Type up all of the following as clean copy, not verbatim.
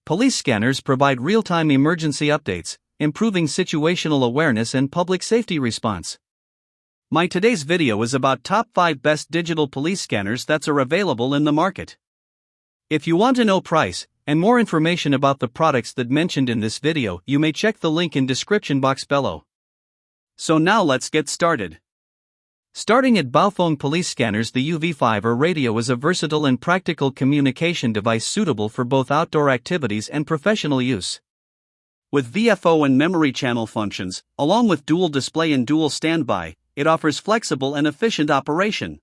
police scanners provide real-time emergency updates, improving situational awareness and public safety response. My today's video is about top 5 best digital police scanners that are available in the market. If you want to know price and more information about the products that mentioned in this video, you may check the link in description box below. So now let's get started. Starting at Baofeng Police Scanners, the UV-5R radio is a versatile and practical communication device suitable for both outdoor activities and professional use. With VFO and memory channel functions, along with dual display and dual standby, it offers flexible and efficient operation.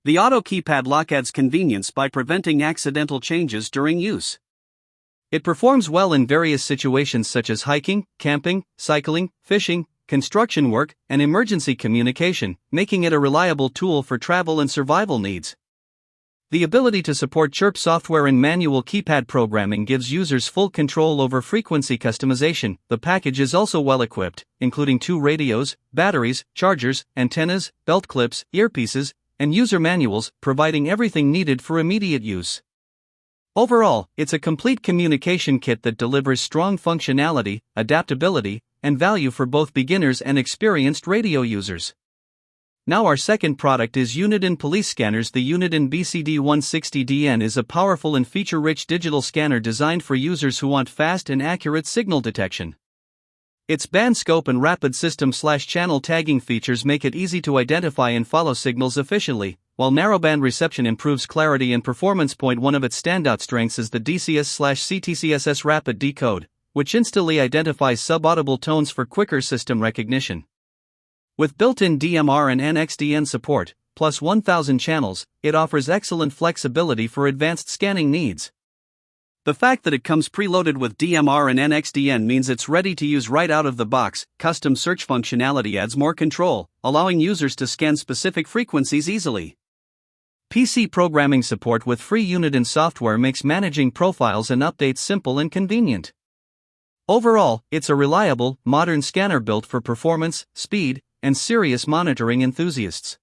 The auto keypad lock adds convenience by preventing accidental changes during use. It performs well in various situations such as hiking, camping, cycling, fishing, construction work, and emergency communication, making it a reliable tool for travel and survival needs. The ability to support chirp software and manual keypad programming gives users full control over frequency customization. The package is also well equipped, including 2 radios, batteries, chargers, antennas, belt clips, earpieces, and user manuals, providing everything needed for immediate use. Overall, it's a complete communication kit that delivers strong functionality, adaptability, and value for both beginners and experienced radio users. Now our second product is Uniden Police Scanners. The Uniden BCD160DN is a powerful and feature-rich digital scanner designed for users who want fast and accurate signal detection. Its band scope and rapid system/channel tagging features make it easy to identify and follow signals efficiently, while narrowband reception improves clarity and performance. One of its standout strengths is the DCS/CTCSS rapid decode, which instantly identifies subaudible tones for quicker system recognition. With built-in DMR and NXDN support, plus 1000 channels, it offers excellent flexibility for advanced scanning needs. The fact that it comes preloaded with DMR and NXDN means it's ready to use right out of the box. Custom search functionality adds more control, allowing users to scan specific frequencies easily. PC programming support with free Uniden software makes managing profiles and updates simple and convenient. Overall, it's a reliable, modern scanner built for performance, speed, and serious monitoring enthusiasts.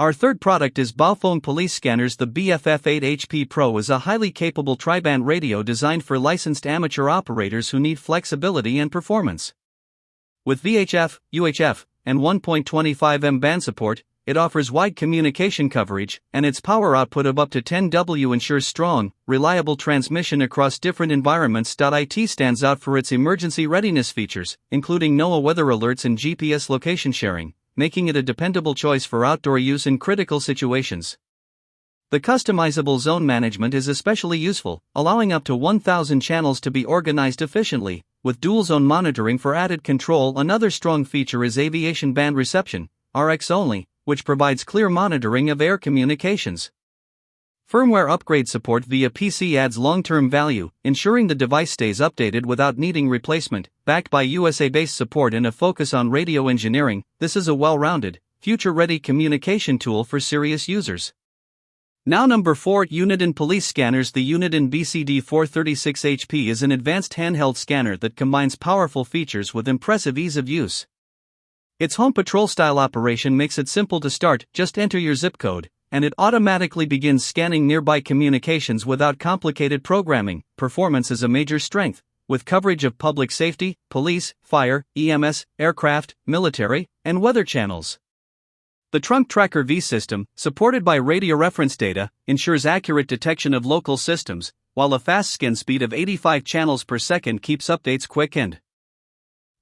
Our third product is Baofeng Police Scanners. The BF-F8HP PRO is a highly capable tri-band radio designed for licensed amateur operators who need flexibility and performance. With VHF, UHF, and 1.25 M band support, it offers wide communication coverage, and its power output of up to 10 W ensures strong, reliable transmission across different environments. It stands out for its emergency readiness features, including NOAA weather alerts and GPS location sharing, making it a dependable choice for outdoor use in critical situations. The customizable zone management is especially useful, allowing up to 1000 channels to be organized efficiently, with dual zone monitoring for added control. Another strong feature is aviation band reception, RX only, which provides clear monitoring of air communications. Firmware upgrade support via PC adds long-term value, ensuring the device stays updated without needing replacement. Backed by USA-based support and a focus on radio engineering, this is a well-rounded, future-ready communication tool for serious users. Now number 4, Uniden Police Scanners. The Uniden BCD436HP is an advanced handheld scanner that combines powerful features with impressive ease of use. Its home patrol-style operation makes it simple to start. Just enter your zip code, and it automatically begins scanning nearby communications without complicated programming. Performance is a major strength, with coverage of public safety, police, fire, EMS, aircraft, military, and weather channels. The Trunk Tracker V system, supported by radio reference data, ensures accurate detection of local systems, while a fast scan speed of 85 channels per second keeps updates quick and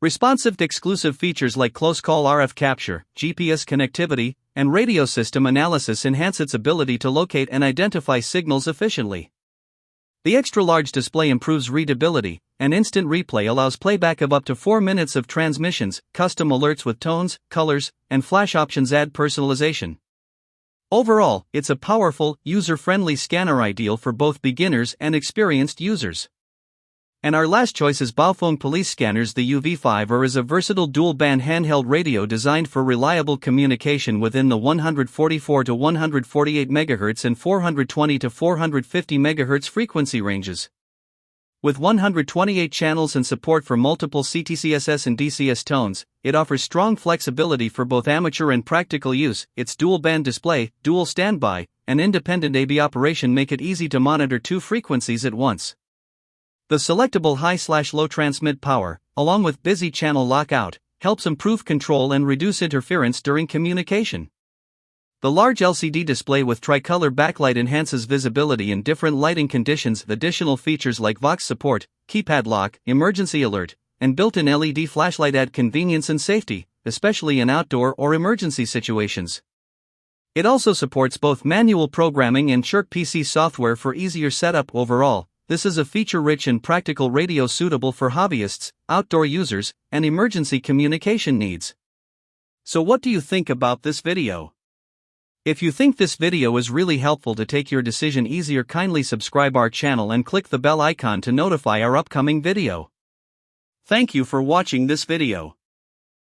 responsive. Exclusive features like close call RF capture, GPS connectivity, and radio system analysis enhance its ability to locate and identify signals efficiently. The extra-large display improves readability, and instant replay allows playback of up to 4 minutes of transmissions. Custom alerts with tones, colors, and flash options add personalization. Overall, it's a powerful, user-friendly scanner ideal for both beginners and experienced users. And our last choice is Baofeng Police Scanners. The UV-5R is a versatile dual-band handheld radio designed for reliable communication within the 144 to 148 MHz and 420 to 450 MHz frequency ranges. With 128 channels and support for multiple CTCSS and DCS tones, it offers strong flexibility for both amateur and practical use. Its dual-band display, dual standby, and independent AB operation make it easy to monitor 2 frequencies at once. The selectable high/low transmit power, along with busy channel lockout, helps improve control and reduce interference during communication. The large LCD display with tricolor backlight enhances visibility in different lighting conditions. Additional features like Vox support, keypad lock, emergency alert, and built-in LED flashlight add convenience and safety, especially in outdoor or emergency situations. It also supports both manual programming and short PC software for easier setup. Overall, this is a feature-rich and practical radio suitable for hobbyists, outdoor users, and emergency communication needs. So what do you think about this video? If you think this video is really helpful to take your decision easier, kindly subscribe our channel and click the bell icon to notify our upcoming video. Thank you for watching this video.